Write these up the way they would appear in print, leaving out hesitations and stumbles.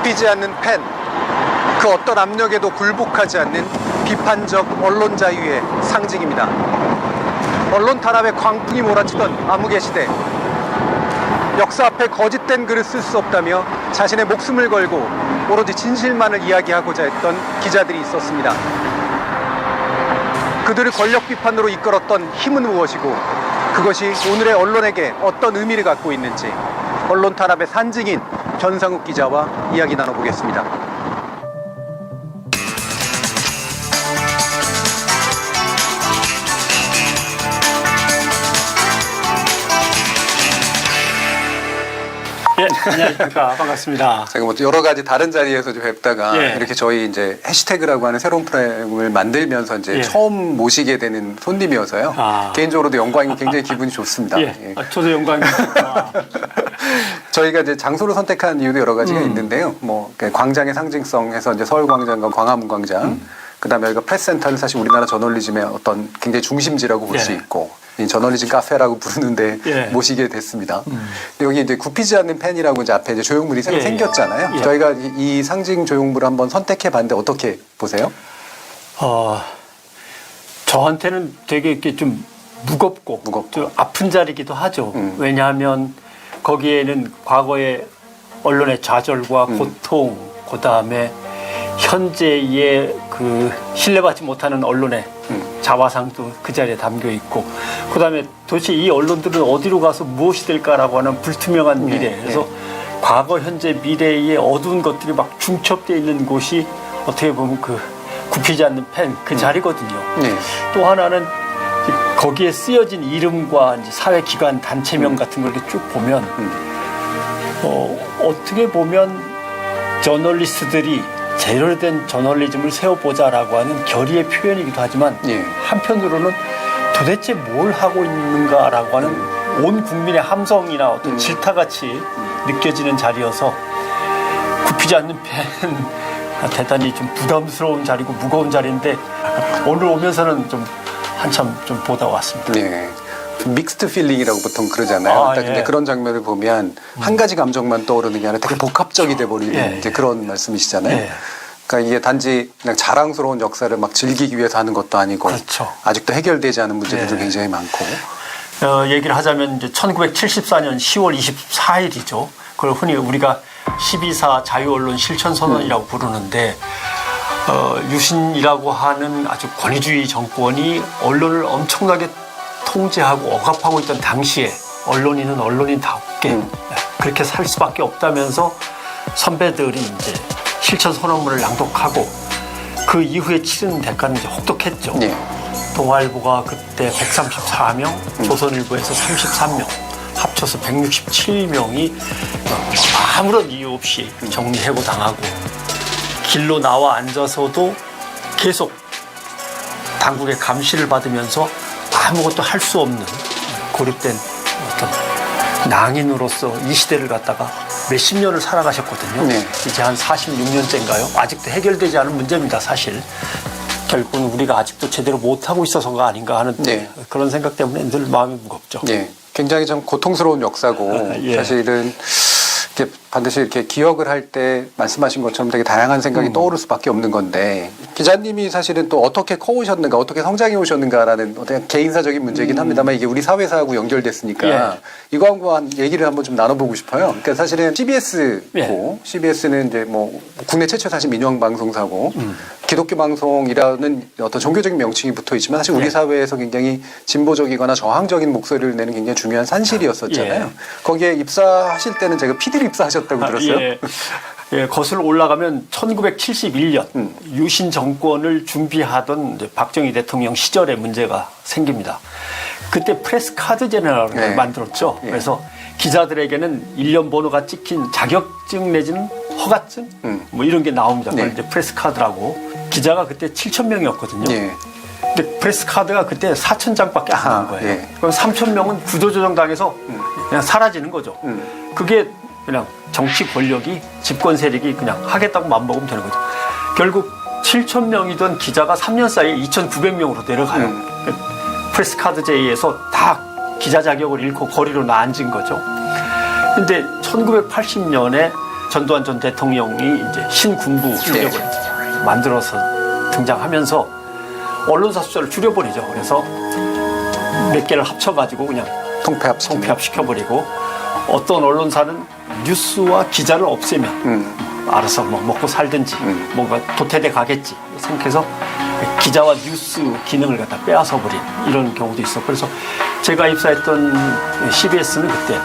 굽히지 않는 펜, 그 어떤 압력에도 굴복하지 않는 비판적 언론 자유의 상징입니다. 언론 탄압에 광풍이 몰아치던 암흑의 시대, 역사 앞에 거짓된 글을 쓸 수 없다며 자신의 목숨을 걸고 오로지 진실만을 이야기하고자 했던 기자들이 있었습니다. 그들을 권력 비판으로 이끌었던 힘은 무엇이고 그것이 오늘의 언론에게 어떤 의미를 갖고 있는지 언론 탄압의 산증인 변상욱 기자와 이야기 나눠보겠습니다. 예, 안녕하십니까. 반갑습니다. 제가 뭐 여러 가지 다른 자리에서 좀 뵙다가 예. 이렇게 저희 이제 해시태그라고 하는 새로운 프로그램을 만들면서 이제 예. 처음 모시게 되는 손님이어서요. 개인적으로도 영광이고 굉장히 기분이 좋습니다. 예, 예. 저도 영광입니다. 저희가 이제 장소를 선택한 이유도 여러 가지가 있는데요. 뭐 광장의 상징성에서 이제 서울광장과 광화문 광장, 그다음에 여기가 프레스센터는 사실 우리나라 저널리즘의 어떤 굉장히 중심지라고 볼 수 예. 있고. 이 저널리즘 카페라고 부르는데 예. 모시게 됐습니다. 여기 이제 굽히지 않는 펜이라고 이제 앞에 이제 조형물이 새로 예. 생겼잖아요. 예. 저희가 이 상징 조형물을 한번 선택해 봤는데 어떻게 보세요? 저한테는 되게 이렇게 좀 무겁고 좀 아픈 자리이기도 하죠. 왜냐하면 거기에는 과거의 언론의 좌절과 고통, 그 다음에 현재의 그 신뢰받지 못하는 언론의 자화상도 그 자리에 담겨 있고, 그 다음에 도대체 이 언론들은 어디로 가서 무엇이 될까라고 하는 불투명한 미래. 그래서 과거, 현재, 미래의 어두운 것들이 막 중첩되어 있는 곳이 어떻게 보면 그 굽히지 않는 펜, 그 자리거든요. 또 하나는 거기에 쓰여진 이름과 이제 사회기관 단체명 같은 걸 이렇게 쭉 보면, 어떻게 보면 저널리스트들이 제대로 된 저널리즘을 세워보자라고 하는 결의의 표현이기도 하지만 한편으로는 도대체 뭘 하고 있는가라고 하는 온 국민의 함성이나 어떤 질타같이 느껴지는 자리여서 굽히지 않는 펜 대단히 좀 부담스러운 자리고 무거운 자리인데 오늘 오면서는 좀 한참 좀 보다 왔습니다. 네. 믹스드 필링이라고 보통 그러잖아요. 딱 이제 그런 장면을 보면 한 가지 감정만 떠오르는 게 아니라 되게 복합적이 돼버리는 이제 그런 말씀이시잖아요. 그러니까 이게 단지 그냥 자랑스러운 역사를 막 즐기기 위해서 하는 것도 아니고 아직도 해결되지 않은 문제들도 굉장히 많고. 얘기를 하자면 이제 1974년 10월 24일이죠. 그걸 흔히 우리가 12.4 자유언론 실천선언이라고 부르는데 유신이라고 하는 아주 권위주의 정권이 언론을 엄청나게 통제하고 억압하고 있던 당시에 언론인은 언론인답게 그렇게 살 수밖에 없다면서 선배들이 이제 실천 선언문을 낭독하고 그 이후에 치른 대가는 이제 혹독했죠. 동아일보가 그때 134명, 조선일보에서 33명, 합쳐서 167명이 아무런 이유 없이 정리해고 당하고 길로 나와 앉아서도 계속 당국의 감시를 받으면서 아무것도 할 수 없는 고립된 어떤 낭인으로서 이 시대를 갖다가 몇십 년을 살아가셨거든요. 이제 한 46년째인가요? 아직도 해결되지 않은 문제입니다, 사실. 결국은 우리가 아직도 제대로 못하고 있어서가 아닌가 하는 그런 생각 때문에 늘 마음이 무겁죠. 굉장히 좀 고통스러운 역사고 사실은 이렇게 반드시 이렇게 기억을 할 때 말씀하신 것처럼 되게 다양한 생각이 떠오를 수밖에 없는 건데 기자님이 사실은 또 어떻게 커오셨는가 어떻게 성장해 오셨는가라는 어떤 개인사적인 문제이긴 합니다만 이게 우리 사회사하고 연결됐으니까 이거 한번 얘기를 한번 좀 나눠보고 싶어요. 그러니까 사실은 CBS고 CBS는 이제 뭐 국내 최초 사실 민영 방송사고 기독교 방송이라는 어떤 종교적인 명칭이 붙어 있지만 사실 우리 사회에서 굉장히 진보적이거나 저항적인 목소리를 내는 굉장히 중요한 산실이었었잖아요. 거기에 입사하실 때는 제가 PD로 입사하셨다고 들었어요. 거슬러 올라가면 1971년 유신 정권을 준비하던 이제 박정희 대통령 시절에 문제가 생깁니다. 그때 프레스 카드 제너럴을 만들었죠. 그래서 기자들에게는 1년 번호가 찍힌 자격증 내지는 허가증 뭐 이런 게 나옵니다. 그걸 이제 프레스 카드라고. 기자가 그때 7,000명이었거든요. 근데 프레스 카드가 그때 4,000장밖에 안 나온 거예요. 그럼 3,000명은 구조조정당해서 그냥 사라지는 거죠. 그게 그냥 정치 권력이 집권 세력이 그냥 하겠다고 맘먹으면 되는 거죠. 결국 7,000명이던 기자가 3년 사이에 2,900명으로 내려가요. 프레스 카드제에 의해서 다 기자 자격을 잃고 거리로 나앉은 거죠. 근데 1980년에 전두환 전 대통령이 이제 신군부 세력을 만들어서 등장하면서 언론사 숫자를 줄여버리죠. 그래서 몇 개를 합쳐가지고 그냥 통폐합 시켜버리고 어떤 언론사는 뉴스와 기자를 없애면 알아서 뭐 먹고 살든지 뭔가 도태돼 가겠지 생각해서 기자와 뉴스 기능을 갖다 빼앗아 버린 이런 경우도 있었고 그래서 제가 입사했던 CBS는 그때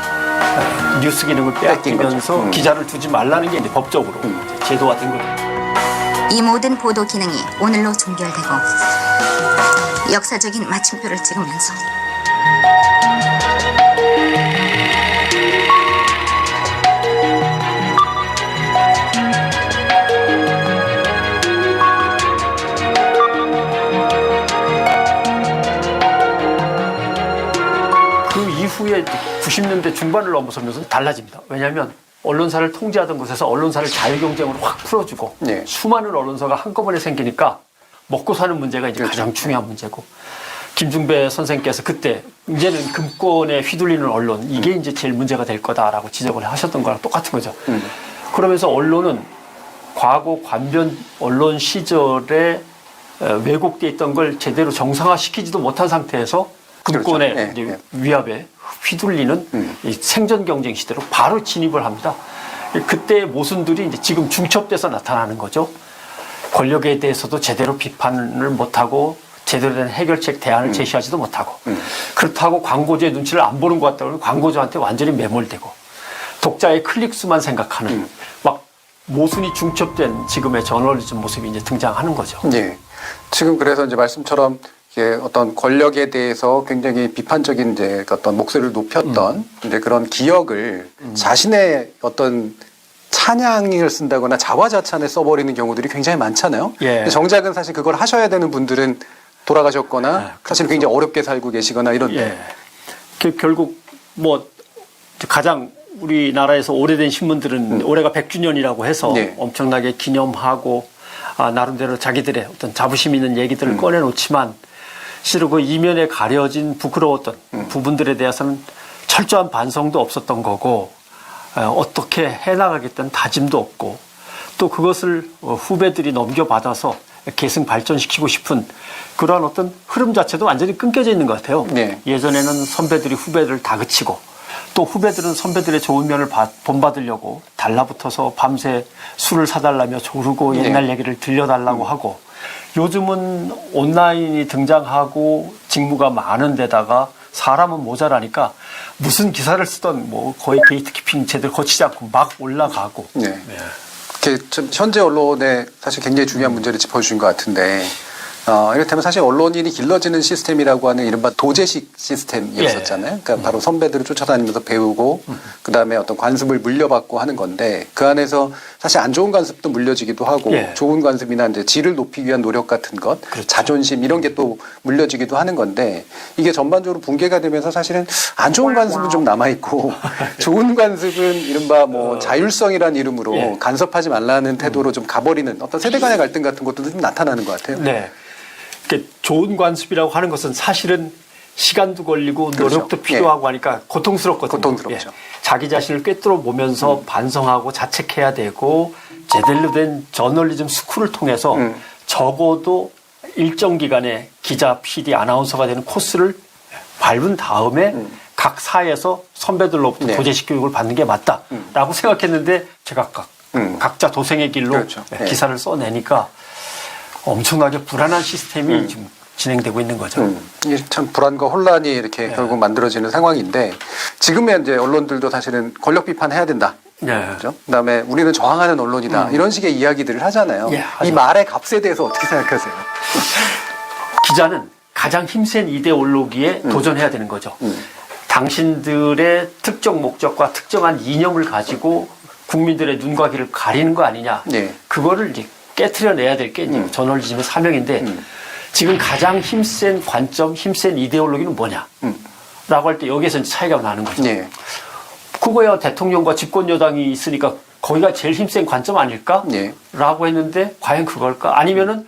뉴스 기능을 빼앗기면서 기자를 두지 말라는 게 이제 법적으로 제도가 된 거예요. 이 모든 보도 기능이 오늘로 종결되고 역사적인 마침표를 찍으면서 그 이후에 90년대 중반을 넘어서면서 달라집니다. 왜냐하면 언론사를 통제하던 곳에서 언론사를 자유경쟁으로 확 풀어주고 수많은 언론사가 한꺼번에 생기니까 먹고 사는 문제가 이제 가장 중요한 문제고 김중배 선생께서 그때 이제는 금권에 휘둘리는 언론 이게 이제 제일 문제가 될 거다라고 지적을 하셨던 거랑 똑같은 거죠. 그러면서 언론은 과거 관변 언론 시절에 왜곡돼 있던 걸 제대로 정상화시키지도 못한 상태에서 금권의 위압에 휘둘리는 이 생존 경쟁 시대로 바로 진입을 합니다. 그때의 모순들이 이제 지금 중첩돼서 나타나는 거죠. 권력에 대해서도 제대로 비판을 못하고 제대로 된 해결책 대안을 제시하지도 못하고 그렇다고 광고주의 눈치를 안 보는 것 같다고 광고주한테 완전히 매몰되고 독자의 클릭수만 생각하는 막 모순이 중첩된 지금의 저널리즘 모습이 이제 등장하는 거죠. 네. 지금 그래서 이제 말씀처럼 어떤 권력에 대해서 굉장히 비판적인 이제 어떤 목소리를 높였던 이제 그런 기억을 자신의 어떤 찬양을 쓴다거나 자화자찬에 써버리는 경우들이 굉장히 많잖아요. 근데 정작은 사실 그걸 하셔야 되는 분들은 돌아가셨거나 사실 굉장히 어렵게 살고 계시거나 이런데. 결국 뭐 가장 우리나라에서 오래된 신문들은 올해가 100주년이라고 해서 엄청나게 기념하고 나름대로 자기들의 어떤 자부심 있는 얘기들을 꺼내놓지만 실은 그 이면에 가려진 부끄러웠던 부분들에 대해서는 철저한 반성도 없었던 거고 어떻게 해나가겠다는 다짐도 없고 또 그것을 후배들이 넘겨받아서 계승 발전시키고 싶은 그러한 어떤 흐름 자체도 완전히 끊겨져 있는 것 같아요. 예전에는 선배들이 후배들을 다그치고 또 후배들은 선배들의 좋은 면을 본받으려고 달라붙어서 밤새 술을 사달라며 조르고 옛날 얘기를 들려달라고 하고 요즘은 온라인이 등장하고 직무가 많은 데다가 사람은 모자라니까 무슨 기사를 쓰던 뭐 거의 게이트키핑 제대로 거치지 않고 막 올라가고. 현재 언론에 사실 굉장히 중요한 문제를 짚어주신 것 같은데 이를테면 사실 언론인이 길러지는 시스템이라고 하는 이른바 도제식 시스템이었었잖아요. 그러니까 바로 선배들을 쫓아다니면서 배우고 그다음에 어떤 관습을 물려받고 하는 건데 그 안에서 사실 안 좋은 관습도 물려지기도 하고 좋은 관습이나 이제 질을 높이기 위한 노력 같은 것, 자존심 이런 게 또 물려지기도 하는 건데 이게 전반적으로 붕괴가 되면서 사실은 안 좋은 관습은 좀 남아있고 좋은 관습은 이른바 뭐 자율성이라는 이름으로 간섭하지 말라는 태도로 좀 가버리는 어떤 세대 간의 갈등 같은 것도 좀 나타나는 것 같아요. 좋은 관습이라고 하는 것은 사실은 시간도 걸리고 노력도 필요하고 하니까 고통스럽거든요. 고통스럽죠. 자기 자신을 꿰뚫어 보면서 반성하고 자책해야 되고 제대로 된 저널리즘 스쿨을 통해서 적어도 일정 기간의 기자, PD, 아나운서가 되는 코스를 밟은 다음에 각 사에서 선배들로부터 도제식 교육을 받는 게 맞다라고 생각했는데 제가 각자 도생의 길로 기사를 써내니까 엄청나게 불안한 시스템이 지금 진행되고 있는 거죠. 이게 참 불안과 혼란이 이렇게 결국 만들어지는 상황인데 지금의 이제 언론들도 사실은 권력 비판해야 된다. 그렇죠? 그다음에 우리는 저항하는 언론이다. 이런 식의 이야기들을 하잖아요. 이 말의 값에 대해서 어떻게 생각하세요? 기자는 가장 힘센 이데올로기에 도전해야 되는 거죠. 당신들의 특정 목적과 특정한 이념을 가지고 국민들의 눈과 귀를 가리는 거 아니냐. 그거를 이제 깨트려내야 될 게 저널리즘의 사명인데 지금 가장 힘센 관점, 힘센 이데올로기는 뭐냐? 라고 할 때 여기에서 이제 차이가 나는 거죠. 그거야 대통령과 집권 여당이 있으니까 거기가 제일 힘센 관점 아닐까? 라고 했는데 과연 그걸까? 아니면은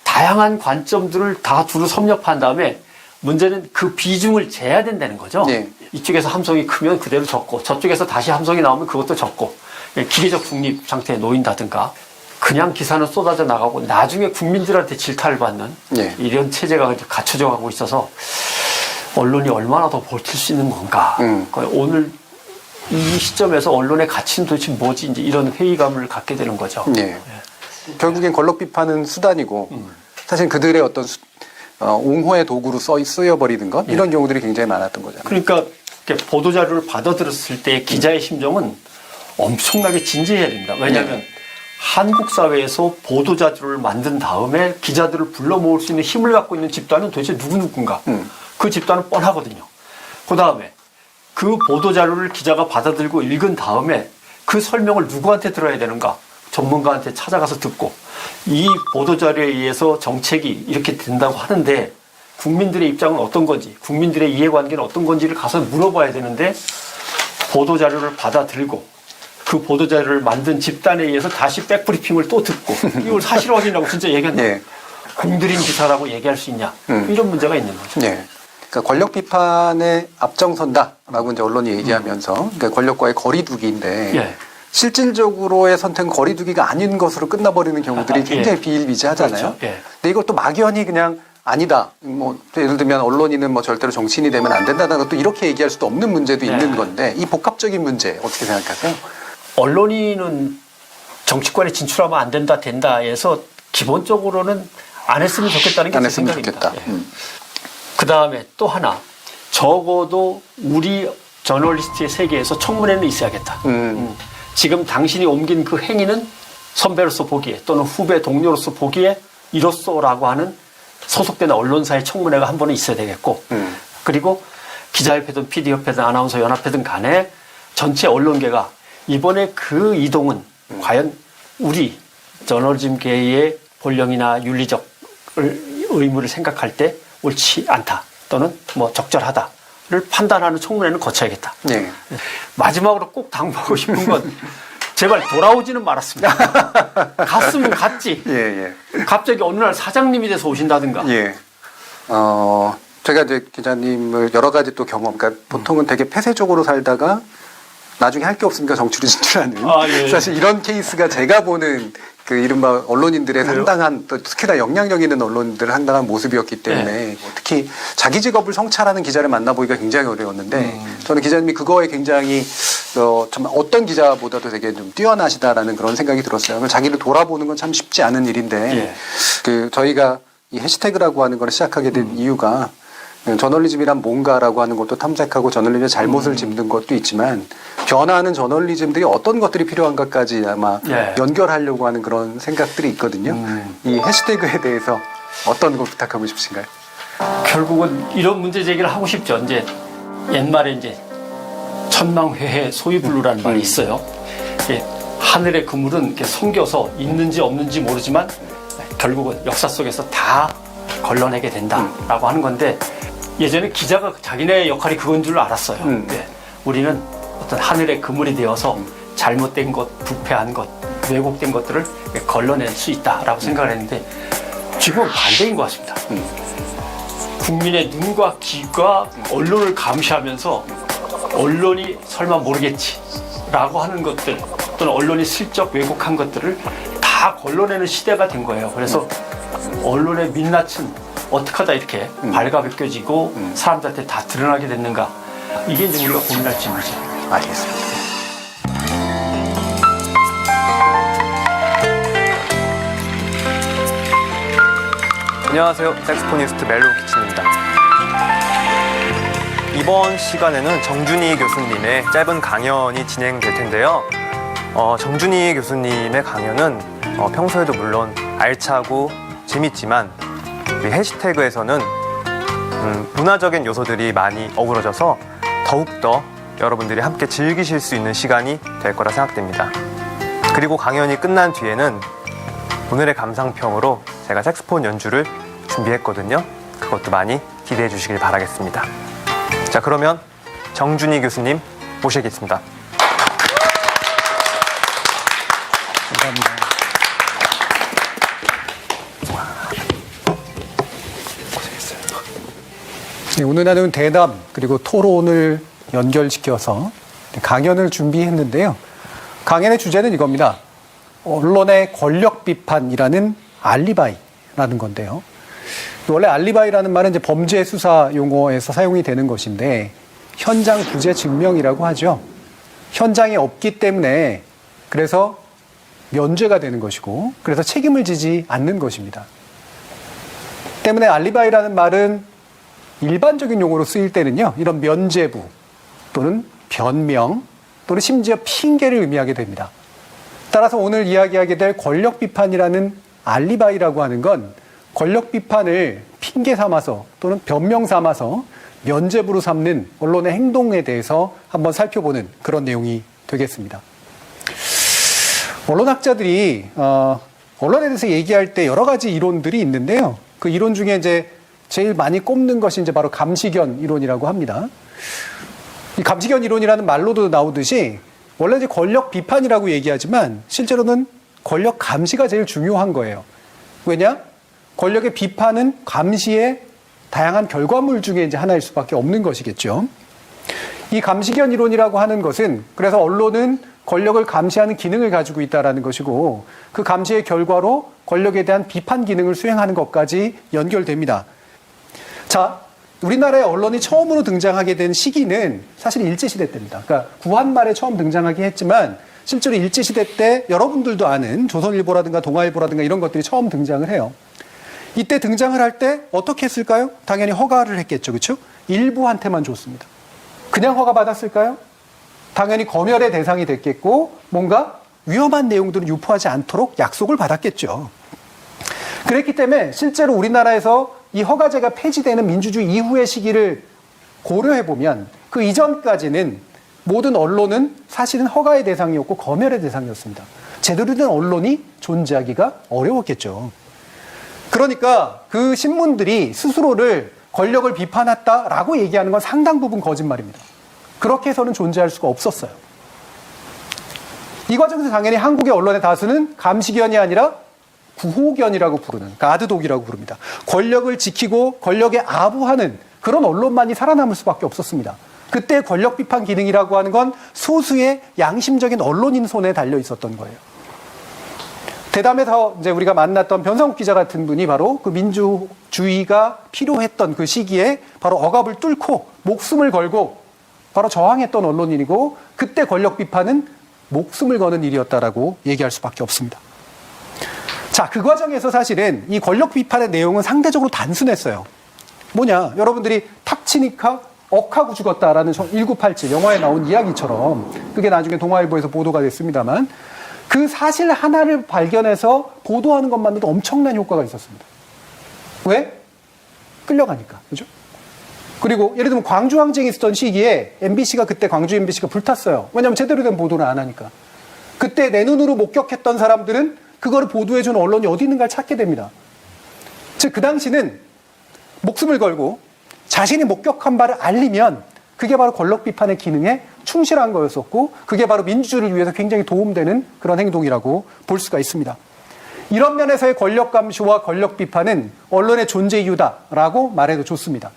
다양한 관점들을 다 두루 섭렵한 다음에 문제는 그 비중을 재야 된다는 거죠. 이쪽에서 함성이 크면 그대로 적고 저쪽에서 다시 함성이 나오면 그것도 적고 기계적 중립 상태에 놓인다든가 그냥 기사는 쏟아져 나가고 나중에 국민들한테 질타를 받는 예. 이런 체제가 갖춰져 가고 있어서 언론이 얼마나 더 버틸 수 있는 건가. 그러니까 오늘 이 시점에서 언론의 가치는 도대체 뭐지 이제 이런 회의감을 갖게 되는 거죠. 예. 결국엔 권력 비판은 수단이고 사실 그들의 어떤 옹호의 도구로 쓰여버리는 것 이런 경우들이 굉장히 많았던 거잖아요. 그러니까 이렇게 보도자료를 받아들였을 때 기자의 심정은 엄청나게 진지해야 됩니다. 왜냐하면 한국 사회에서 보도자료를 만든 다음에 기자들을 불러 모을 수 있는 힘을 갖고 있는 집단은 도대체 누군가. 그 집단은 뻔하거든요. 그 다음에 그 보도자료를 기자가 받아들고 읽은 다음에 그 설명을 누구한테 들어야 되는가? 전문가한테 찾아가서 듣고 이 보도자료에 의해서 정책이 이렇게 된다고 하는데 국민들의 입장은 어떤 건지 국민들의 이해관계는 어떤 건지를 가서 물어봐야 되는데 보도자료를 받아들고 그 보도자료를 만든 집단에 의해서 다시 백브리핑을 또 듣고 이걸 사실 확인하고 진짜 얘기한다. 예. 공들인 기사라고 얘기할 수 있냐. 이런 문제가 있는 거죠. 예. 그러니까 권력 비판에 앞장선다라고 이제 언론이 얘기하면서 그러니까 권력과의 거리두기인데 예. 실질적으로의 선택은 거리두기가 아닌 것으로 끝나버리는 경우들이 굉장히 예. 비일비재하잖아요. 그렇죠. 예. 근데 이것도 막연히 그냥 아니다. 뭐 예를 들면 언론인은 뭐 절대로 정치인이 되면 안 된다는 것도 이렇게 얘기할 수도 없는 문제도 네. 있는 건데 이 복합적인 문제 어떻게 생각하세요? 언론인은 정치권에 진출하면 안 된다, 된다에서 기본적으로는 안 했으면 좋겠다는 게 안 제 했으면 생각입니다. 좋겠다. 예. 그 다음에 또 하나, 적어도 우리 저널리스트의 세계에서 청문회는 있어야겠다. 지금 당신이 옮긴 그 행위는 선배로서 보기에 또는 후배 동료로서 보기에 이로써라고 하는 소속된 언론사의 청문회가 한 번은 있어야 되겠고 그리고 기자협회든 PD협회든 아나운서 연합회든 간에 전체 언론계가 이번에 그 이동은 과연 우리 저널리즘계의 본령이나 윤리적 의무를 생각할 때 옳지 않다 또는 뭐 적절하다를 판단하는 청문회는 거쳐야겠다. 네. 마지막으로 꼭 당부하고 싶은 건 제발 돌아오지는 말았습니다. 갔으면 갔지. 예, 예. 갑자기 어느 날 사장님이 돼서 오신다든가. 예. 제가 이제 기자님을 여러 가지 또 경험, 그러니까 보통은 되게 폐쇄적으로 살다가 나중에 할 게 없으니까 정치로 진출하는. 예. 사실 이런 케이스가 제가 보는 그 이른바 언론인들의 상당한 또 특히나 영향력 있는 언론인들의 상당한 모습이었기 때문에 특히 자기 직업을 성찰하는 기자를 만나보기가 굉장히 어려웠는데 저는 기자님이 그거에 굉장히 정말 어떤 기자보다도 되게 좀 뛰어나시다라는 그런 생각이 들었어요. 자기를 돌아보는 건 참 쉽지 않은 일인데 그 저희가 이 해시태그라고 하는 걸 시작하게 된 이유가 저널리즘이란 뭔가라고 하는 것도 탐색하고 저널리즘의 잘못을 짚는 것도 있지만 변화하는 저널리즘들이 어떤 것들이 필요한가까지 아마 연결하려고 하는 그런 생각들이 있거든요. 이 해시태그에 대해서 어떤 걸 부탁하고 싶으신가요? 결국은 이런 문제 제기를 하고 싶죠. 이제 옛말에 이제 천망회해 소위불루라는 말이 있어요. 하늘의 그물은 이렇게 섬겨서 있는지 없는지 모르지만 결국은 역사 속에서 다 걸러내게 된다라고 하는 건데 예전에 기자가 자기네 역할이 그건 줄 알았어요. 우리는 어떤 하늘의 그물이 되어서 잘못된 것, 부패한 것, 왜곡된 것들을 걸러낼 수 있다라고 생각을 했는데 지금은 반대인 것 같습니다. 국민의 눈과 귀가 언론을 감시하면서 언론이 설마 모르겠지라고 하는 것들 또는 언론이 슬쩍 왜곡한 것들을 다 걸러내는 시대가 된 거예요. 그래서 언론의 민낯은 어떻게 하다 이렇게 발가벗겨지고 사람들한테 다 드러나게 됐는가. 이게 이제 우리가 고민할 질문이죠. 알겠습니다. 안녕하세요. 색스포니스트 멜론 키친입니다. 이번 시간에는 정준희 교수님의 짧은 강연이 진행될 텐데요. 정준희 교수님의 강연은 평소에도 물론 알차고 재밌지만 우리 해시태그에서는 문화적인 요소들이 많이 어우러져서 더욱더 여러분들이 함께 즐기실 수 있는 시간이 될 거라 생각됩니다. 그리고 강연이 끝난 뒤에는 오늘의 감상평으로 제가 색스폰 연주를 준비했거든요. 그것도 많이 기대해 주시길 바라겠습니다. 자, 그러면 정준희 교수님 모시겠습니다. 감사합니다. 네, 오늘 나눈 대담 그리고 토론을 연결시켜서 강연을 준비했는데요. 강연의 주제는 이겁니다. 언론의 권력 비판이라는 알리바이라는 건데요. 원래 알리바이라는 말은 이제 범죄 수사 용어에서 사용이 되는 것인데 현장 부재 증명이라고 하죠. 현장에 없기 때문에 그래서 면죄가 되는 것이고 그래서 책임을 지지 않는 것입니다. 때문에 알리바이라는 말은 일반적인 용어로 쓰일 때는요, 이런 면죄부 또는 변명 또는 심지어 핑계를 의미하게 됩니다. 따라서 오늘 이야기하게 될 권력 비판이라는 알리바이라고 하는 건 권력 비판을 핑계 삼아서 또는 변명 삼아서 면죄부로 삼는 언론의 행동에 대해서 한번 살펴보는 그런 내용이 되겠습니다. 언론학자들이 언론에 대해서 얘기할 때 여러 가지 이론들이 있는데요. 그 이론 중에 이제 제일 많이 꼽는 것이 이제 바로 감시견 이론이라고 합니다. 이 감시견 이론이라는 말로도 나오듯이 원래 이제 권력 비판이라고 얘기하지만 실제로는 권력 감시가 제일 중요한 거예요. 왜냐? 권력의 비판은 감시의 다양한 결과물 중에 이제 하나일 수밖에 없는 것이겠죠. 이 감시견 이론이라고 하는 것은 그래서 언론은 권력을 감시하는 기능을 가지고 있다는 것이고 그 감시의 결과로 권력에 대한 비판 기능을 수행하는 것까지 연결됩니다. 자, 우리나라의 언론이 처음으로 등장하게 된 시기는 사실 일제시대 때입니다. 그러니까 구한 말에 처음 등장하긴 했지만 실제로 일제시대 때 여러분들도 아는 조선일보라든가 동아일보라든가 이런 것들이 처음 등장을 해요. 이때 등장을 할 때 어떻게 했을까요? 당연히 허가를 했겠죠. 그렇죠? 일부한테만 줬습니다. 그냥 허가받았을까요? 당연히 검열의 대상이 됐겠고 뭔가 위험한 내용들을 유포하지 않도록 약속을 받았겠죠. 그랬기 때문에 실제로 우리나라에서 이 허가제가 폐지되는 민주주의 이후의 시기를 고려해보면 그 이전까지는 모든 언론은 사실은 허가의 대상이었고 검열의 대상이었습니다. 제대로 된 언론이 존재하기가 어려웠겠죠. 그러니까 그 신문들이 스스로를 권력을 비판했다라고 얘기하는 건 상당 부분 거짓말입니다. 그렇게 해서는 존재할 수가 없었어요. 이 과정에서 당연히 한국의 언론의 다수는 감시견이 아니라 구호견이라고 부르는, 가드독이라고 부릅니다. 권력을 지키고 권력에 아부하는 그런 언론만이 살아남을 수밖에 없었습니다. 그때 권력 비판 기능이라고 하는 건 소수의 양심적인 언론인 손에 달려 있었던 거예요. 대담에서 이제 우리가 만났던 변상욱 기자 같은 분이 바로 그 민주주의가 필요했던 그 시기에 바로 억압을 뚫고 목숨을 걸고 바로 저항했던 언론인이고 그때 권력 비판은 목숨을 거는 일이었다라고 얘기할 수밖에 없습니다. 자, 그 과정에서 사실은 이 권력 비판의 내용은 상대적으로 단순했어요. 뭐냐, 여러분들이 탁 치니까 억하고 죽었다라는 1987 영화에 나온 이야기처럼 그게 나중에 동아일보에서 보도가 됐습니다만 그 사실 하나를 발견해서 보도하는 것만으로도 엄청난 효과가 있었습니다. 왜? 끌려가니까. 그죠? 그리고 예를 들면 광주 항쟁이 있었던 시기에 MBC가 그때 광주 MBC가 불탔어요. 왜냐하면 제대로 된 보도를 안 하니까. 그때 내 눈으로 목격했던 사람들은 그거를 보도해주는 언론이 어디 있는가를 찾게 됩니다. 즉 그 당시는 목숨을 걸고 자신이 목격한 바를 알리면 그게 바로 권력 비판의 기능에 충실한 거였었고 그게 바로 민주주의를 위해서 굉장히 도움되는 그런 행동이라고 볼 수가 있습니다. 이런 면에서의 권력 감시와 권력 비판은 언론의 존재 이유다라고 말해도 좋습니다.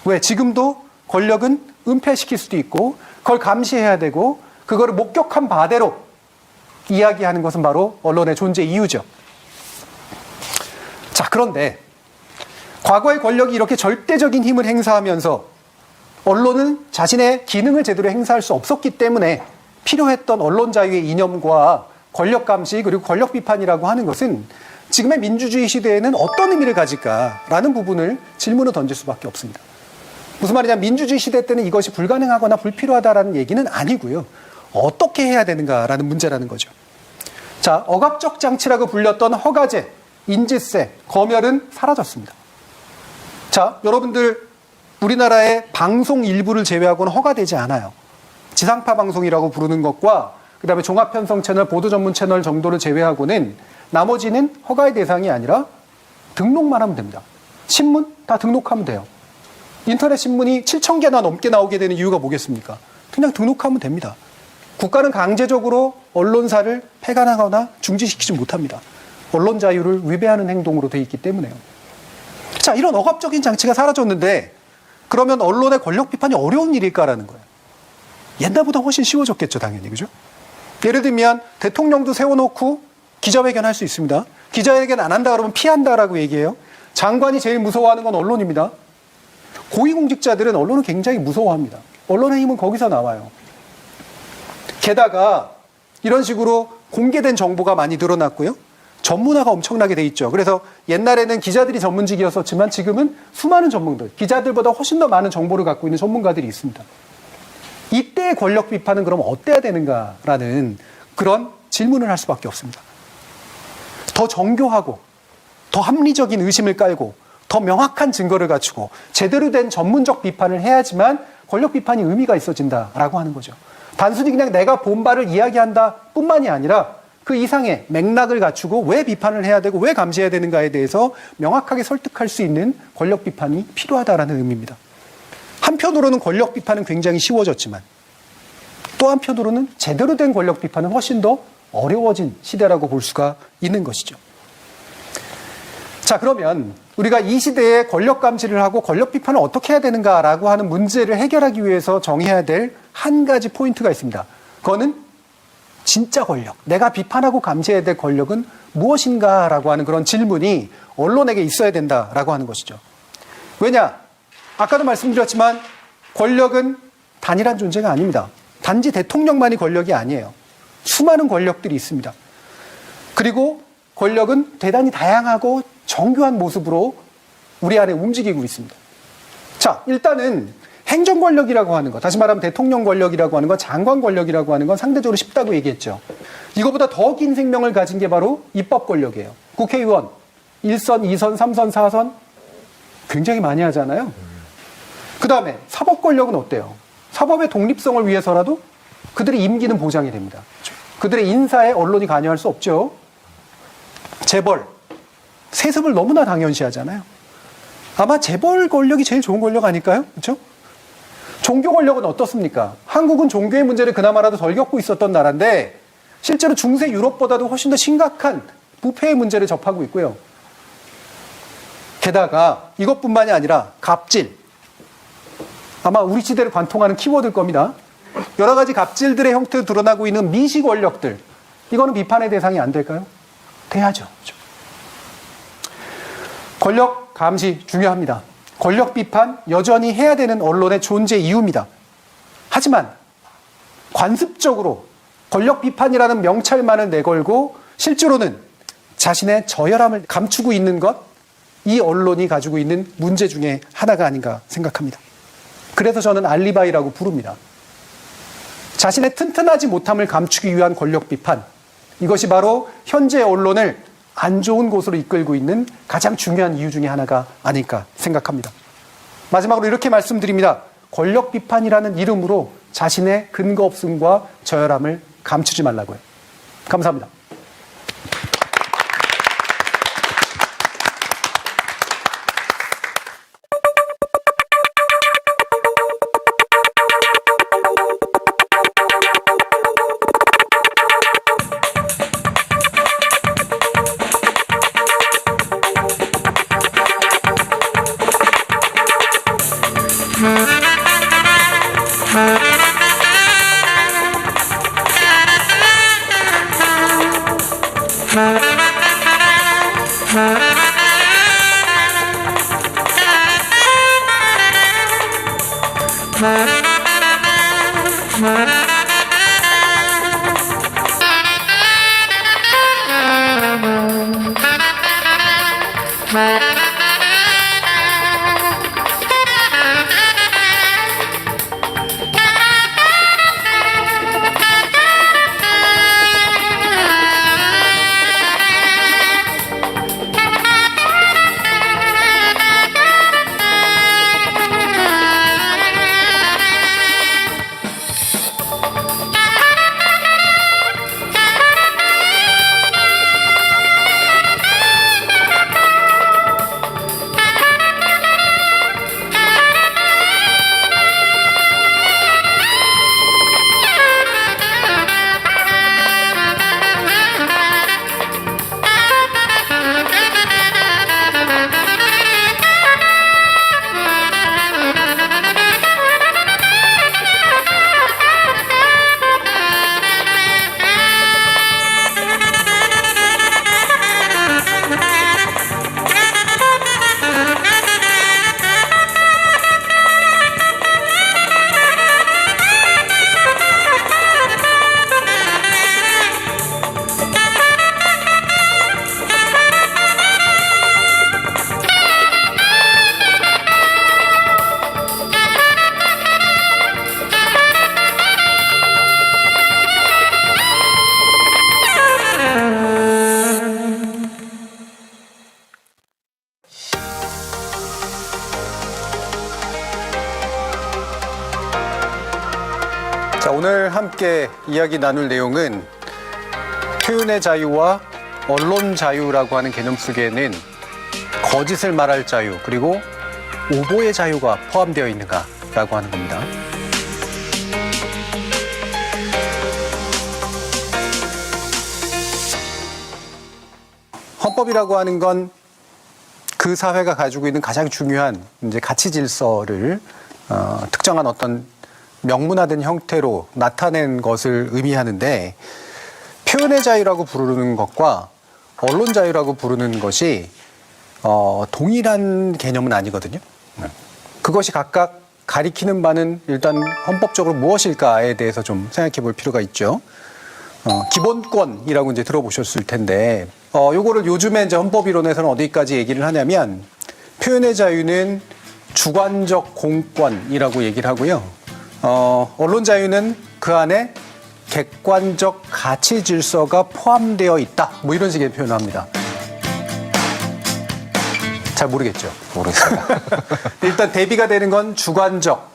왜? 지금도 권력은 은폐시킬 수도 있고 그걸 감시해야 되고 그거를 목격한 바대로 이야기하는 것은 바로 언론의 존재 이유죠. 자, 그런데 과거의 권력이 이렇게 절대적인 힘을 행사하면서 언론은 자신의 기능을 제대로 행사할 수 없었기 때문에 필요했던 언론 자유의 이념과 권력 감시 그리고 권력 비판이라고 하는 것은 지금의 민주주의 시대에는 어떤 의미를 가질까라는 부분을 질문을 던질 수밖에 없습니다. 무슨 말이냐, 민주주의 시대 때는 이것이 불가능하거나 불필요하다라는 얘기는 아니고요. 어떻게 해야 되는가라는 문제라는 거죠. 자, 억압적 장치라고 불렸던 허가제, 인지세, 검열은 사라졌습니다. 자, 여러분들 우리나라의 방송 일부를 제외하고는 허가되지 않아요. 지상파 방송이라고 부르는 것과 그다음에 종합편성 채널, 보도 전문 채널 정도를 제외하고는 나머지는 허가의 대상이 아니라 등록만 하면 됩니다. 신문 다 등록하면 돼요. 인터넷 신문이 7,000개나 넘게 나오게 되는 이유가 뭐겠습니까? 그냥 등록하면 됩니다. 국가는 강제적으로 언론사를 폐간하거나 중지시키지 못합니다. 언론 자유를 위배하는 행동으로 되어 있기 때문에요. 자, 이런 억압적인 장치가 사라졌는데 그러면 언론의 권력 비판이 어려운 일일까라는 거예요. 옛날보다 훨씬 쉬워졌겠죠, 당연히. 그죠? 예를 들면 대통령도 세워놓고 기자회견 할 수 있습니다. 기자회견 안 한다 그러면 피한다라고 얘기해요. 장관이 제일 무서워하는 건 언론입니다. 고위공직자들은 언론을 굉장히 무서워합니다. 언론의 힘은 거기서 나와요. 게다가 이런 식으로 공개된 정보가 많이 늘어났고요. 전문화가 엄청나게 돼 있죠. 그래서 옛날에는 기자들이 전문직이었었지만 지금은 수많은 전문가들, 기자들보다 훨씬 더 많은 정보를 갖고 있는 전문가들이 있습니다. 이때의 권력 비판은 그럼 어때야 되는가라는 그런 질문을 할 수밖에 없습니다. 더 정교하고 더 합리적인 의심을 깔고 더 명확한 증거를 갖추고 제대로 된 전문적 비판을 해야지만 권력 비판이 의미가 있어진다라고 하는 거죠. 단순히 그냥 내가 본 바를 이야기한다 뿐만이 아니라 그 이상의 맥락을 갖추고 왜 비판을 해야 되고 왜 감시해야 되는가에 대해서 명확하게 설득할 수 있는 권력 비판이 필요하다라는 의미입니다. 한편으로는 권력 비판은 굉장히 쉬워졌지만 또 한편으로는 제대로 된 권력 비판은 훨씬 더 어려워진 시대라고 볼 수가 있는 것이죠. 자, 그러면 우리가 이 시대에 권력 감시를 하고 권력 비판을 어떻게 해야 되는가라고 하는 문제를 해결하기 위해서 정해야 될 한 가지 포인트가 있습니다. 그거는 진짜 권력, 내가 비판하고 감시해야 될 권력은 무엇인가라고 하는 그런 질문이 언론에게 있어야 된다라고 하는 것이죠. 왜냐? 아까도 말씀드렸지만 권력은 단일한 존재가 아닙니다. 단지 대통령만이 권력이 아니에요. 수많은 권력들이 있습니다. 그리고 권력은 대단히 다양하고 정교한 모습으로 우리 안에 움직이고 있습니다. 자, 일단은 행정 권력이라고 하는 것, 다시 말하면 대통령 권력이라고 하는 것, 장관 권력이라고 하는 건 상대적으로 쉽다고 얘기했죠. 이거보다 더 긴 생명을 가진 게 바로 입법 권력이에요. 국회의원 1선, 2선, 3선, 4선 굉장히 많이 하잖아요. 그 다음에 사법 권력은 어때요? 사법의 독립성을 위해서라도 그들의 임기는 보장이 됩니다. 그들의 인사에 언론이 관여할 수 없죠. 재벌, 세습을 너무나 당연시하잖아요. 아마 재벌 권력이 제일 좋은 권력 아닐까요? 그렇죠? 종교 권력은 어떻습니까? 한국은 종교의 문제를 그나마라도 덜 겪고 있었던 나라인데 실제로 중세 유럽보다도 훨씬 더 심각한 부패의 문제를 접하고 있고요. 게다가 이것뿐만이 아니라 갑질, 아마 우리 시대를 관통하는 키워드일 겁니다. 여러 가지 갑질들의 형태로 드러나고 있는 미시 권력들, 이거는 비판의 대상이 안 될까요? 돼야죠. 권력 감시 중요합니다. 권력 비판 여전히 해야 되는 언론의 존재 이유입니다. 하지만 관습적으로 권력 비판이라는 명찰만을 내걸고 실제로는 자신의 저열함을 감추고 있는 것, 이 언론이 가지고 있는 문제 중에 하나가 아닌가 생각합니다. 그래서 저는 알리바이라고 부릅니다. 자신의 튼튼하지 못함을 감추기 위한 권력 비판, 이것이 바로 현재 언론을 안 좋은 곳으로 이끌고 있는 가장 중요한 이유 중에 하나가 아닐까 생각합니다. 마지막으로 이렇게 말씀드립니다. 권력 비판이라는 이름으로 자신의 근거 없음과 저열함을 감추지 말라고요. 감사합니다. 함께 이야기 나눌 내용은 표현의 자유와 언론 자유라고 하는 개념 속에는 거짓을 말할 자유 그리고 오보의 자유가 포함되어 있는가라고 하는 겁니다. 헌법이라고 하는 건 그 사회가 가지고 있는 가장 중요한 이제 가치 질서를 특정한 어떤 명문화된 형태로 나타낸 것을 의미하는데 표현의 자유라고 부르는 것과 언론 자유라고 부르는 것이 동일한 개념은 아니거든요. 그것이 각각 가리키는 바는 일단 헌법적으로 무엇일까에 대해서 좀 생각해 볼 필요가 있죠. 기본권이라고 이제 들어보셨을 텐데, 요거를 요즘에 이제 헌법이론에서는 어디까지 얘기를 하냐면, 표현의 자유는 주관적 공권이라고 얘기를 하고요. 언론 자유는 그 안에 객관적 가치 질서가 포함되어 있다. 뭐 이런 식의 표현을 합니다. 잘 모르겠죠? 모르겠습니다. 일단 대비가 되는 건 주관적,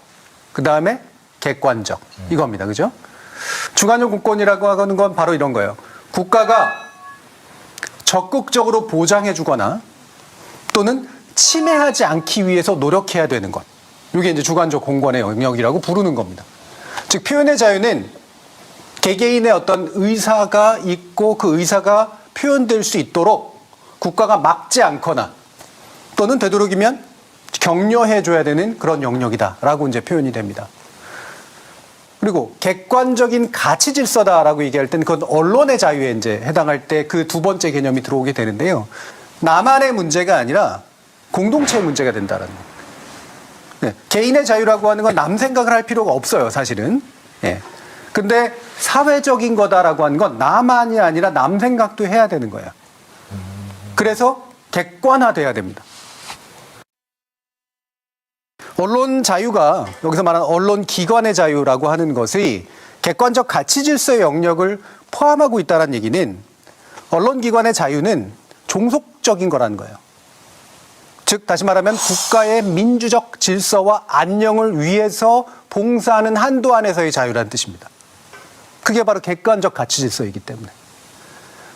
그 다음에 객관적 이겁니다. 그죠? 주관적 공권이라고 하는 건 바로 이런 거예요. 국가가 적극적으로 보장해 주거나 또는 침해하지 않기 위해서 노력해야 되는 것. 이게 이제 주관적 공권의 영역이라고 부르는 겁니다. 즉 표현의 자유는 개개인의 어떤 의사가 있고 그 의사가 표현될 수 있도록 국가가 막지 않거나 또는 되도록이면 격려해 줘야 되는 그런 영역이다라고 이제 표현이 됩니다. 그리고 객관적인 가치 질서다라고 얘기할 때는 그건 언론의 자유에 이제 해당할 때 그 두 번째 개념이 들어오게 되는데요. 나만의 문제가 아니라 공동체의 문제가 된다라는 거예요. 네. 개인의 자유라고 하는 건 남 생각을 할 필요가 없어요, 사실은. 예. 근데 사회적인 거다라고 하는 건 나만이 아니라 남 생각도 해야 되는 거예요. 그래서 객관화돼야 됩니다. 언론 자유가 여기서 말하는 언론 기관의 자유라고 하는 것이 객관적 가치 질서의 영역을 포함하고 있다는 얘기는 언론 기관의 자유는 종속적인 거라는 거예요. 즉 다시 말하면 국가의 민주적 질서와 안녕을 위해서 봉사하는 한도 안에서의 자유라는 뜻입니다. 그게 바로 객관적 가치 질서이기 때문에.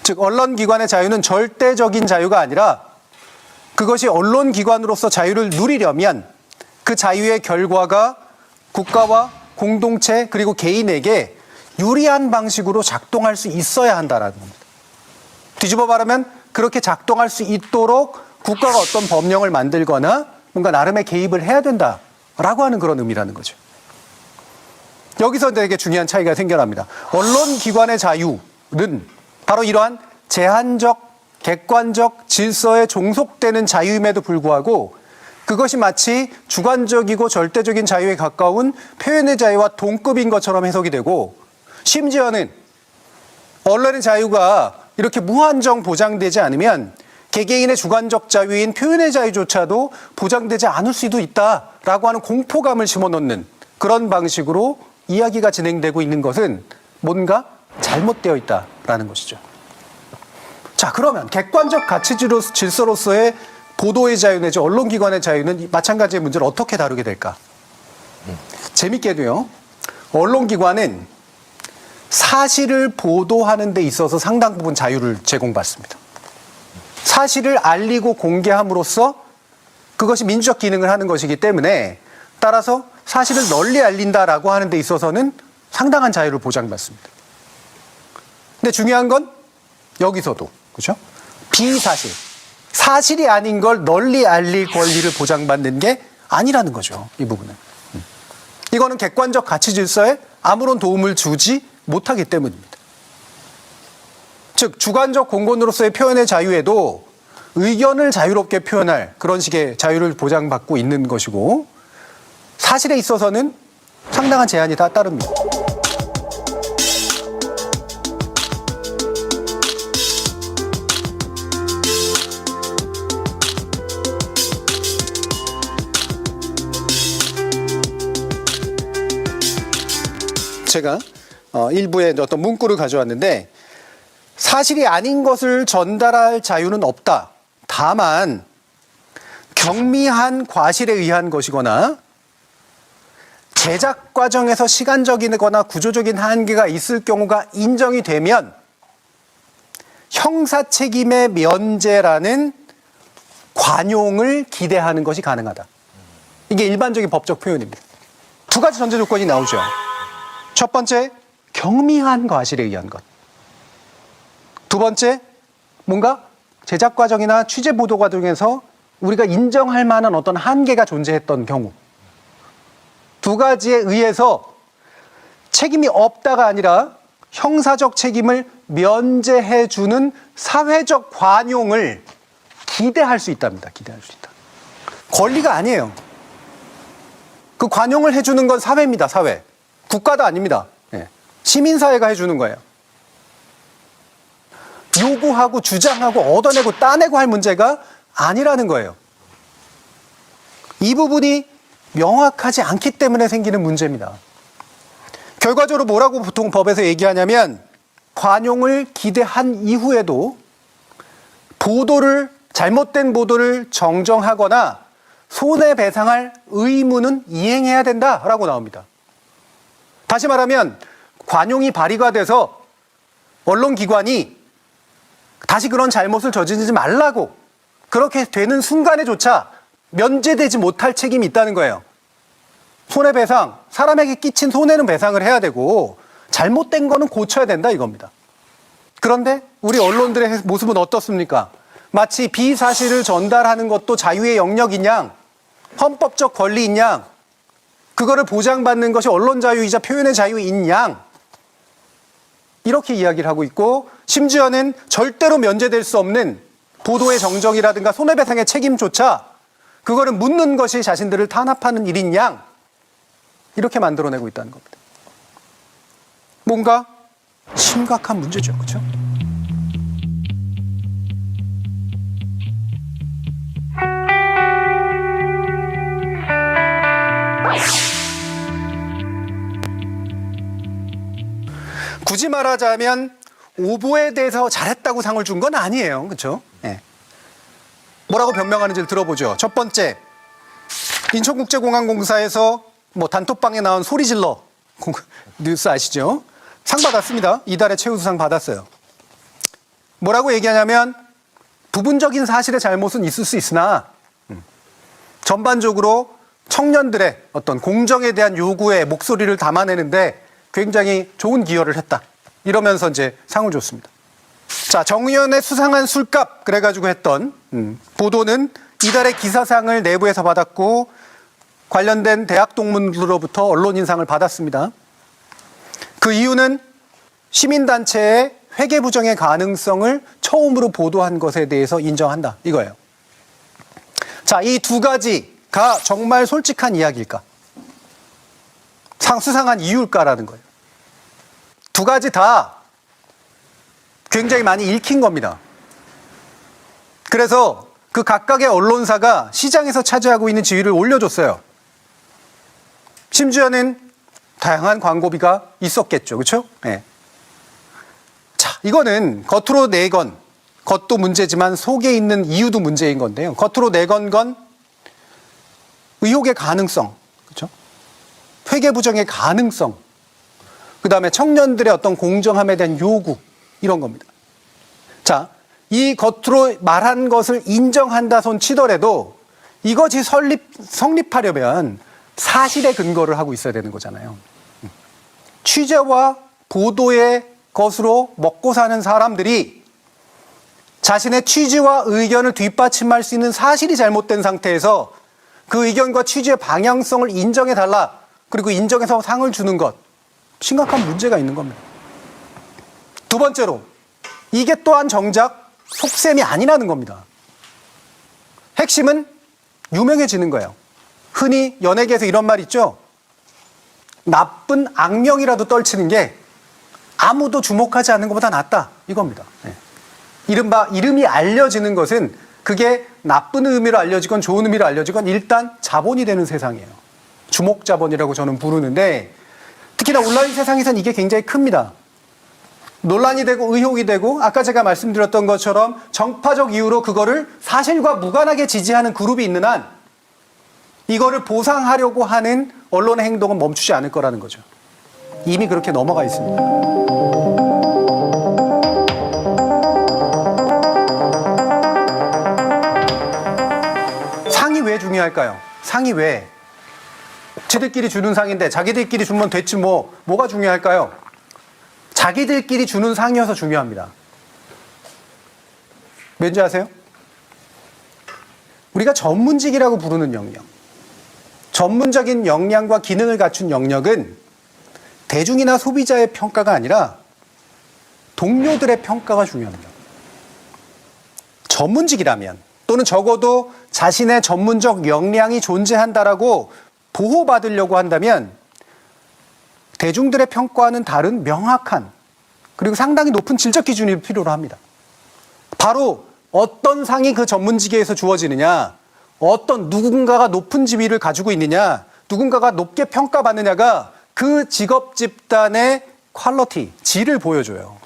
즉 언론 기관의 자유는 절대적인 자유가 아니라 그것이 언론 기관으로서 자유를 누리려면 그 자유의 결과가 국가와 공동체 그리고 개인에게 유리한 방식으로 작동할 수 있어야 한다는 겁니다. 뒤집어 말하면 그렇게 작동할 수 있도록 국가가 어떤 법령을 만들거나 뭔가 나름의 개입을 해야 된다라고 하는 그런 의미라는 거죠. 여기서 되게 중요한 차이가 생겨납니다. 언론 기관의 자유는 바로 이러한 제한적, 객관적 질서에 종속되는 자유임에도 불구하고 그것이 마치 주관적이고 절대적인 자유에 가까운 표현의 자유와 동급인 것처럼 해석이 되고 심지어는 언론의 자유가 이렇게 무한정 보장되지 않으면 개개인의 주관적 자유인 표현의 자유조차도 보장되지 않을 수도 있다라고 하는 공포감을 심어놓는 그런 방식으로 이야기가 진행되고 있는 것은 뭔가 잘못되어 있다라는 것이죠. 자, 그러면 객관적 가치 질서로서의 보도의 자유 내지 언론기관의 자유는 마찬가지의 문제를 어떻게 다루게 될까? 재밌게도요. 언론기관은 사실을 보도하는 데 있어서 상당 부분 자유를 제공받습니다. 사실을 알리고 공개함으로써 그것이 민주적 기능을 하는 것이기 때문에 따라서 사실을 널리 알린다라고 하는 데 있어서는 상당한 자유를 보장받습니다. 근데 중요한 건 여기서도 그렇죠? 비사실. 사실이 아닌 걸 널리 알릴 권리를 보장받는 게 아니라는 거죠. 이 부분은. 이거는 객관적 가치 질서에 아무런 도움을 주지 못하기 때문입니다. 즉 주관적 공권으로서의 표현의 자유에도 의견을 자유롭게 표현할 그런 식의 자유를 보장받고 있는 것이고 사실에 있어서는 상당한 제한이 다 따릅니다. 제가 일부의 어떤 문구를 가져왔는데 사실이 아닌 것을 전달할 자유는 없다. 다만 경미한 과실에 의한 것이거나 제작 과정에서 시간적이거나 구조적인 한계가 있을 경우가 인정이 되면 형사 책임의 면제라는 관용을 기대하는 것이 가능하다. 이게 일반적인 법적 표현입니다. 두 가지 전제 조건이 나오죠. 첫 번째, 경미한 과실에 의한 것. 두 번째, 뭔가 제작 과정이나 취재 보도 과정에서 우리가 인정할 만한 어떤 한계가 존재했던 경우. 두 가지에 의해서 책임이 없다가 아니라 형사적 책임을 면제해주는 사회적 관용을 기대할 수 있답니다. 기대할 수 있다. 권리가 아니에요. 그 관용을 해주는 건 사회입니다. 사회. 국가도 아닙니다. 예. 시민사회가 해주는 거예요. 요구하고 주장하고 얻어내고 따내고 할 문제가 아니라는 거예요. 이 부분이 명확하지 않기 때문에 생기는 문제입니다. 결과적으로 뭐라고 보통 법에서 얘기하냐면 관용을 기대한 이후에도 잘못된 보도를 정정하거나 손해배상할 의무는 이행해야 된다라고 나옵니다. 다시 말하면 관용이 발휘가 돼서 언론기관이 다시 그런 잘못을 저지르지 말라고 그렇게 되는 순간에조차 면제되지 못할 책임이 있다는 거예요. 손해배상, 사람에게 끼친 손해는 배상을 해야 되고 잘못된 거는 고쳐야 된다 이겁니다. 그런데 우리 언론들의 모습은 어떻습니까? 마치 비사실을 전달하는 것도 자유의 영역인 양, 헌법적 권리인 양, 그거를 보장받는 것이 언론 자유이자 표현의 자유인 양, 이렇게 이야기를 하고 있고, 심지어는 절대로 면제될 수 없는 보도의 정정이라든가 손해배상의 책임조차 그거를 묻는 것이 자신들을 탄압하는 일인 양, 이렇게 만들어내고 있다는 겁니다. 뭔가 심각한 문제죠. 그렇죠? 굳이 말하자면 오보에 대해서 잘했다고 상을 준 건 아니에요. 그렇죠? 네. 뭐라고 변명하는지를 들어보죠. 첫 번째, 인천국제공항공사에서 단톡방에 나온 소리질러 뉴스 아시죠? 상 받았습니다. 이달에 최우수상 받았어요. 뭐라고 얘기하냐면 부분적인 사실의 잘못은 있을 수 있으나 전반적으로 청년들의 어떤 공정에 대한 요구의 목소리를 담아내는데 굉장히 좋은 기여를 했다. 이러면서 이제 상을 줬습니다. 자, 정의연의 수상한 술값 그래가지고 했던 보도는 이달에 기사상을 내부에서 받았고 관련된 대학 동문으로부터 언론인상을 받았습니다. 그 이유는 시민단체의 회계 부정의 가능성을 처음으로 보도한 것에 대해서 인정한다. 이거예요. 자, 이 두 가지가 정말 솔직한 이야기일까? 수상한 이유일까라는 거예요. 두 가지 다 굉장히 많이 읽힌 겁니다. 그래서 그 각각의 언론사가 시장에서 차지하고 있는 지위를 올려줬어요. 심지어는 다양한 광고비가 있었겠죠. 그렇죠? 네. 자, 이거는 겉으로 내건 것도 문제지만 속에 있는 이유도 문제인 건데요. 겉으로 내건 건 의혹의 가능성, 그렇죠? 회계 부정의 가능성, 그 다음에 청년들의 어떤 공정함에 대한 요구, 이런 겁니다. 자, 이 겉으로 말한 것을 인정한다 손 치더라도 이것이 성립하려면 사실에 근거를 하고 있어야 되는 거잖아요. 취재와 보도의 것으로 먹고 사는 사람들이 자신의 취지와 의견을 뒷받침할 수 있는 사실이 잘못된 상태에서 그 의견과 취지의 방향성을 인정해달라, 그리고 인정해서 상을 주는 것, 심각한 문제가 있는 겁니다. 두 번째로, 이게 또한 정작 속셈이 아니라는 겁니다. 핵심은 유명해지는 거예요. 흔히 연예계에서 이런 말 있죠? 나쁜 악명이라도 떨치는 게 아무도 주목하지 않는 것보다 낫다, 이겁니다. 네. 이른바 이름이 알려지는 것은 그게 나쁜 의미로 알려지건 좋은 의미로 알려지건 일단 자본이 되는 세상이에요. 주목 자본이라고 저는 부르는데, 특히나 온라인 세상에서는 이게 굉장히 큽니다. 논란이 되고 의혹이 되고 아까 제가 말씀드렸던 것처럼 정파적 이유로 그거를 사실과 무관하게 지지하는 그룹이 있는 한 이거를 보상하려고 하는 언론의 행동은 멈추지 않을 거라는 거죠. 이미 그렇게 넘어가 있습니다. 상이 왜 중요할까요? 상이 왜? 지들끼리 주는 상인데 자기들끼리 주면 됐지 뭐가 중요할까요? 자기들끼리 주는 상이어서 중요합니다. 왠지 아세요? 우리가 전문직이라고 부르는 영역, 전문적인 역량과 기능을 갖춘 영역은 대중이나 소비자의 평가가 아니라 동료들의 평가가 중요합니다. 전문직이라면 또는 적어도 자신의 전문적 역량이 존재한다라고 보호받으려고 한다면 대중들의 평가와는 다른 명확한 그리고 상당히 높은 질적 기준이 필요로 합니다. 바로 어떤 상이 그 전문직에서 주어지느냐, 어떤 누군가가 높은 지위를 가지고 있느냐, 누군가가 높게 평가받느냐가 그 직업 집단의 퀄리티, 질을 보여줘요.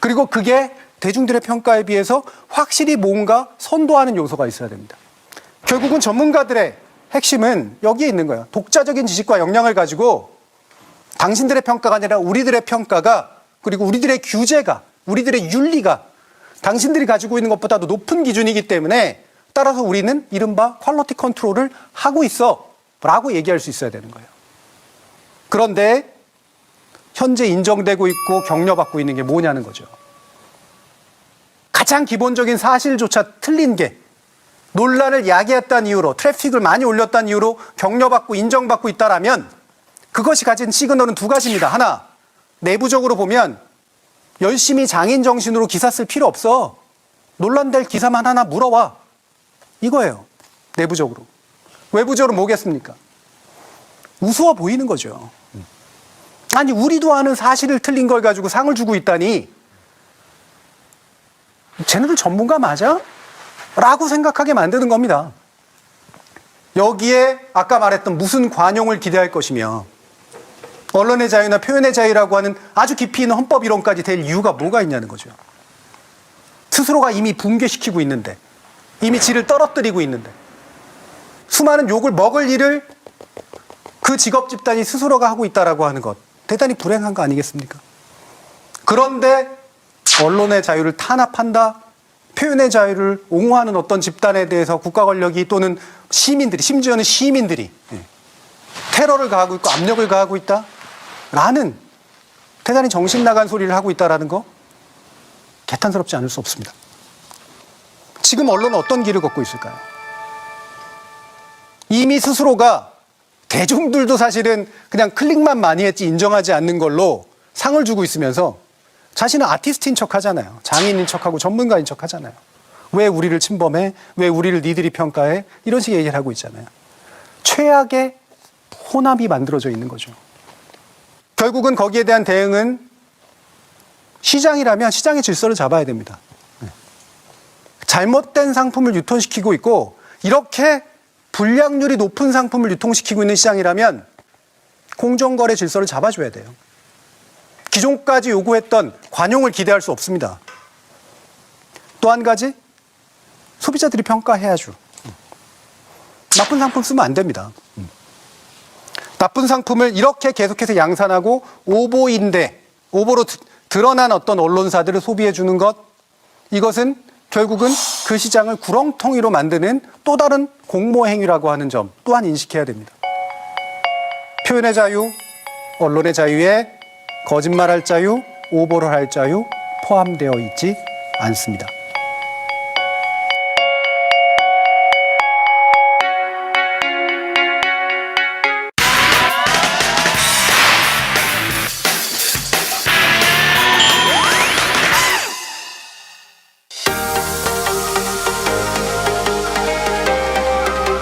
그리고 그게 대중들의 평가에 비해서 확실히 뭔가 선도하는 요소가 있어야 됩니다. 결국은 전문가들의 핵심은 여기에 있는 거예요. 독자적인 지식과 역량을 가지고 당신들의 평가가 아니라 우리들의 평가가, 그리고 우리들의 규제가, 우리들의 윤리가 당신들이 가지고 있는 것보다도 높은 기준이기 때문에 따라서 우리는 이른바 퀄리티 컨트롤을 하고 있어 라고 얘기할 수 있어야 되는 거예요. 그런데 현재 인정되고 있고 격려받고 있는 게 뭐냐는 거죠. 가장 기본적인 사실조차 틀린 게 논란을 야기했다는 이유로, 트래픽을 많이 올렸다는 이유로 격려받고 인정받고 있다라면 그것이 가진 시그널은 두 가지입니다. 하나, 내부적으로 보면 열심히 장인 정신으로 기사 쓸 필요 없어. 논란될 기사만 하나 물어와. 이거예요. 내부적으로. 외부적으로 뭐겠습니까? 우스워 보이는 거죠. 아니, 우리도 아는 사실을 틀린 걸 가지고 상을 주고 있다니 쟤네들 전문가 맞아? 라고 생각하게 만드는 겁니다. 여기에 아까 말했던 무슨 관용을 기대할 것이며 언론의 자유나 표현의 자유라고 하는 아주 깊이 있는 헌법 이론까지 될 이유가 뭐가 있냐는 거죠. 스스로가 이미 붕괴시키고 있는데, 이미 질을 떨어뜨리고 있는데, 수많은 욕을 먹을 일을 그 직업 집단이 스스로가 하고 있다라고 하는 것, 대단히 불행한 거 아니겠습니까? 그런데 언론의 자유를 탄압한다, 표현의 자유를 옹호하는 어떤 집단에 대해서 국가 권력이 또는 시민들이, 심지어는 시민들이 테러를 가하고 있고 압력을 가하고 있다 라는 대단히 정신 나간 소리를 하고 있다라는 거 개탄스럽지 않을 수 없습니다. 지금 언론은 어떤 길을 걷고 있을까요? 이미 스스로가 대중들도 사실은 그냥 클릭만 많이 했지 인정하지 않는 걸로 상을 주고 있으면서 자신은 아티스트인 척 하잖아요. 장인인 척하고 전문가인 척 하잖아요. 왜 우리를 침범해? 왜 우리를 니들이 평가해? 이런 식의 얘기를 하고 있잖아요. 최악의 혼합이 만들어져 있는 거죠. 결국은 거기에 대한 대응은 시장이라면 시장의 질서를 잡아야 됩니다. 잘못된 상품을 유통시키고 있고 이렇게 불량률이 높은 상품을 유통시키고 있는 시장이라면 공정거래 질서를 잡아줘야 돼요. 기존까지 요구했던 관용을 기대할 수 없습니다. 또 한 가지, 소비자들이 평가해야죠. 나쁜 상품 쓰면 안 됩니다. 나쁜 상품을 이렇게 계속해서 양산하고 오보로 드러난 어떤 언론사들을 소비해 주는 것, 이것은 결국은 그 시장을 구렁텅이로 만드는 또 다른 공모행위라고 하는 점 또한 인식해야 됩니다. 표현의 자유, 언론의 자유에 거짓말할 자유, 오보를 할 자유 포함되어 있지 않습니다.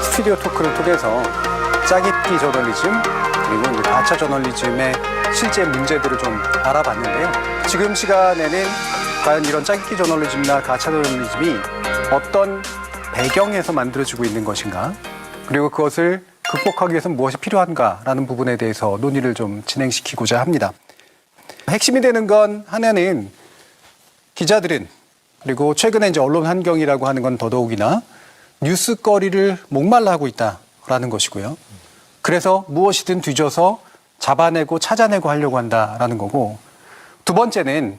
스튜디오 토크를 통해서 짜깁기 저널리즘 그리고 이제 가짜 저널리즘의 실제 문제들을 좀 알아봤는데요. 지금 시간에는 과연 이런 짜깁기 저널리즘이나 가짜 저널리즘이 어떤 배경에서 만들어지고 있는 것인가, 그리고 그것을 극복하기 위해서는 무엇이 필요한가라는 부분에 대해서 논의를 좀 진행시키고자 합니다. 핵심이 되는 건 하나는 기자들은, 그리고 최근에 이제 언론 환경이라고 하는 건 더더욱이나 뉴스거리를 목말라 하고 있다라는 것이고요. 그래서 무엇이든 뒤져서 잡아내고 찾아내고 하려고 한다라는 거고, 두 번째는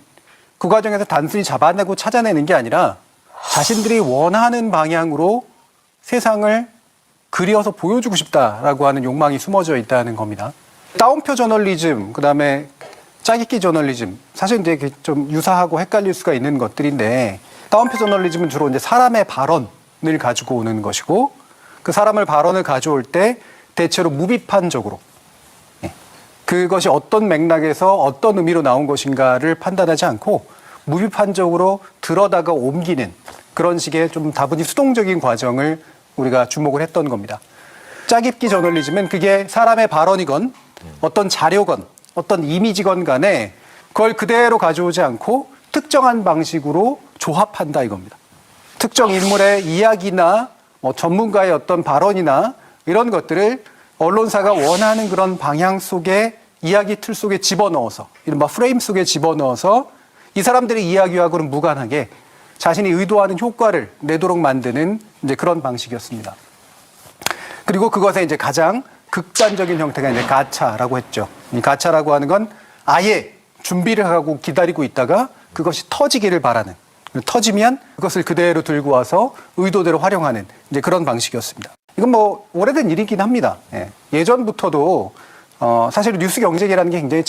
그 과정에서 단순히 잡아내고 찾아내는 게 아니라 자신들이 원하는 방향으로 세상을 그리어서 보여주고 싶다라고 하는 욕망이 숨어져 있다는 겁니다. 따옴표 저널리즘, 그다음에 짜깁기 저널리즘, 사실 이제 좀 유사하고 헷갈릴 수가 있는 것들인데, 따옴표 저널리즘은 주로 이제 사람의 발언을 가지고 오는 것이고, 그 사람을 발언을 가져올 때 대체로 무비판적으로 그것이 어떤 맥락에서 어떤 의미로 나온 것인가를 판단하지 않고 무비판적으로 들어다가 옮기는 그런 식의 좀 다분히 수동적인 과정을 우리가 주목을 했던 겁니다. 짜깁기 저널리즘은 그게 사람의 발언이건 어떤 자료건 어떤 이미지건 간에 그걸 그대로 가져오지 않고 특정한 방식으로 조합한다 이겁니다. 특정 인물의 이야기나 전문가의 어떤 발언이나 이런 것들을 언론사가 원하는 그런 방향 속에 이야기 틀 속에 집어넣어서 이른바 프레임 속에 집어넣어서 이 사람들의 이야기하고는 무관하게 자신이 의도하는 효과를 내도록 만드는 이제 그런 방식이었습니다. 그리고 그것의 이제 가장 극단적인 형태가 이제 가차라고 했죠. 이 가차라고 하는 건 아예 준비를 하고 기다리고 있다가 그것이 터지기를 바라는, 터지면 그것을 그대로 들고 와서 의도대로 활용하는 이제 그런 방식이었습니다. 이건 뭐 오래된 일이긴 합니다. 예전부터도 사실 뉴스 경쟁이라는 게 굉장히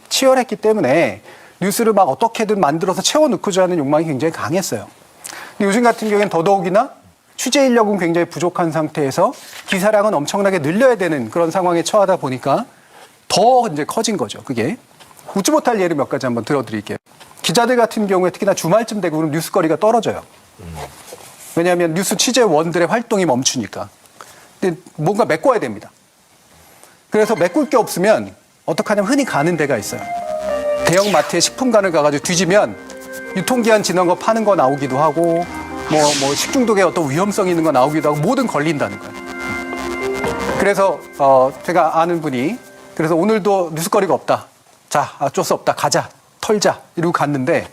치열했기 때문에 뉴스를 막 어떻게든 만들어서 채워넣고자 하는 욕망이 굉장히 강했어요. 근데 요즘 같은 경우에는 더더욱이나 취재 인력은 굉장히 부족한 상태에서 기사량은 엄청나게 늘려야 되는 그런 상황에 처하다 보니까 더 이제 커진 거죠. 그게 웃지 못할 예를 몇 가지 한번 들어드릴게요. 기자들 같은 경우에 특히나 주말쯤 되고 그럼 뉴스거리가 떨어져요. 왜냐하면 뉴스 취재원들의 활동이 멈추니까. 근데 뭔가 메꿔야 됩니다. 그래서 메꿀 게 없으면 어떡하냐면 흔히 가는 데가 있어요. 대형 마트에 식품관을 가가지고 뒤지면 유통기한 지난 거 파는 거 나오기도 하고 뭐 식중독에 어떤 위험성 있는 거 나오기도 하고 뭐든 걸린다는 거예요. 그래서 제가 아는 분이 그래서 오늘도 뉴스거리가 없다. 자, 어쩔 수 없다. 가자. 털자. 이러고 갔는데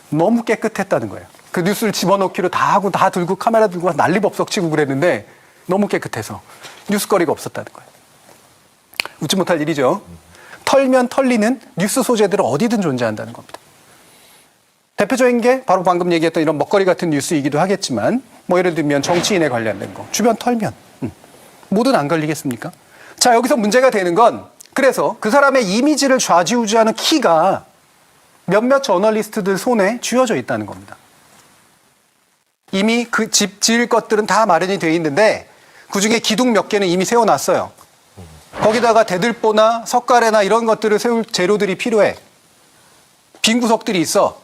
너무 깨끗했다는 거예요. 그 뉴스를 집어넣기로 다 하고 다 들고 카메라 들고 난리법석 치고 그랬는데 너무 깨끗해서 뉴스거리가 없었다는 거예요. 웃지 못할 일이죠. 털면 털리는 뉴스 소재들은 어디든 존재한다는 겁니다. 대표적인 게 바로 방금 얘기했던 이런 먹거리 같은 뉴스이기도 하겠지만 뭐 예를 들면 정치인에 관련된 거 주변 털면 뭐든 안 걸리겠습니까? 자, 여기서 문제가 되는 건 그래서 그 사람의 이미지를 좌지우지하는 키가 몇몇 저널리스트들 손에 쥐어져 있다는 겁니다. 이미 그 집 지을 것들은 다 마련이 되어 있는데 그중에 기둥 몇 개는 이미 세워놨어요. 거기다가 대들보나 석가래나 이런 것들을 세울 재료들이 필요해. 빈 구석들이 있어.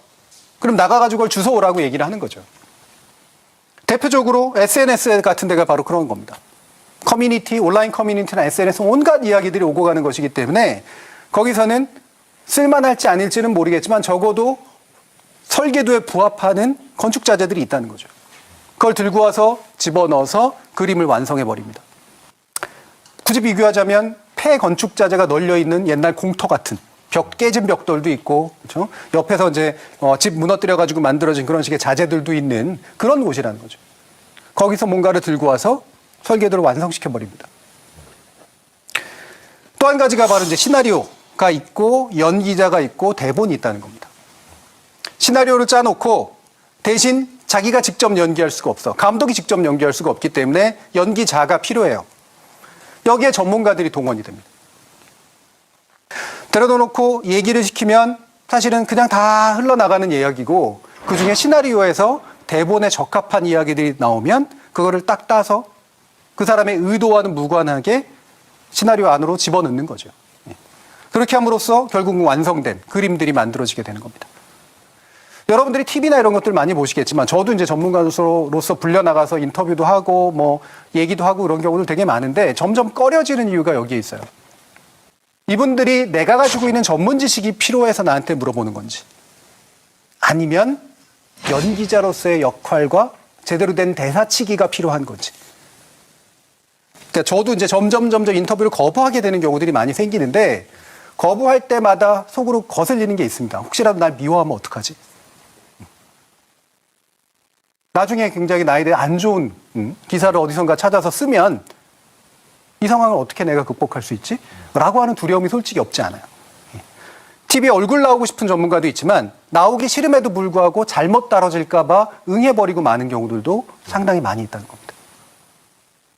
그럼 나가가지고 그걸 주워오라고 얘기를 하는 거죠. 대표적으로 SNS 같은 데가 바로 그런 겁니다. 커뮤니티, 온라인 커뮤니티나 SNS 온갖 이야기들이 오고 가는 것이기 때문에 거기서는 쓸만할지 아닐지는 모르겠지만 적어도 설계도에 부합하는 건축자재들이 있다는 거죠. 그걸 들고 와서 집어넣어서 그림을 완성해버립니다. 굳이 비교하자면 폐건축자재가 널려있는 옛날 공터 같은 깨진 벽돌도 있고, 그렇죠? 옆에서 이제 집 무너뜨려가지고 만들어진 그런 식의 자재들도 있는 그런 곳이라는 거죠. 거기서 뭔가를 들고 와서 설계도를 완성시켜버립니다. 또 한 가지가 바로 이제 시나리오가 있고 연기자가 있고 대본이 있다는 겁니다. 시나리오를 짜놓고 대신 자기가 직접 연기할 수가 없어. 감독이 직접 연기할 수가 없기 때문에 연기자가 필요해요. 여기에 전문가들이 동원이 됩니다. 데려다 놓고 얘기를 시키면 사실은 그냥 다 흘러나가는 이야기고 그중에 시나리오에서 대본에 적합한 이야기들이 나오면 그거를 딱 따서 그 사람의 의도와는 무관하게 시나리오 안으로 집어넣는 거죠. 그렇게 함으로써 결국 완성된 그림들이 만들어지게 되는 겁니다. 여러분들이 TV나 이런 것들 많이 보시겠지만 저도 이제 전문가로서 불려나가서 인터뷰도 하고 뭐 얘기도 하고 그런 경우들 되게 많은데 점점 꺼려지는 이유가 여기에 있어요. 이분들이 내가 가지고 있는 전문 지식이 필요해서 나한테 물어보는 건지 아니면 연기자로서의 역할과 제대로 된 대사치기가 필요한 건지. 그러니까 저도 이제 점점 인터뷰를 거부하게 되는 경우들이 많이 생기는데 거부할 때마다 속으로 거슬리는 게 있습니다. 혹시라도 날 미워하면 어떡하지? 나중에 굉장히 나에 대해 안 좋은 기사를 어디선가 찾아서 쓰면 이 상황을 어떻게 내가 극복할 수 있지? 라고 하는 두려움이 솔직히 없지 않아요. TV에 얼굴 나오고 싶은 전문가도 있지만 나오기 싫음에도 불구하고 잘못 다뤄질까 봐 응해버리고 마는 경우들도 상당히 많이 있다는 겁니다.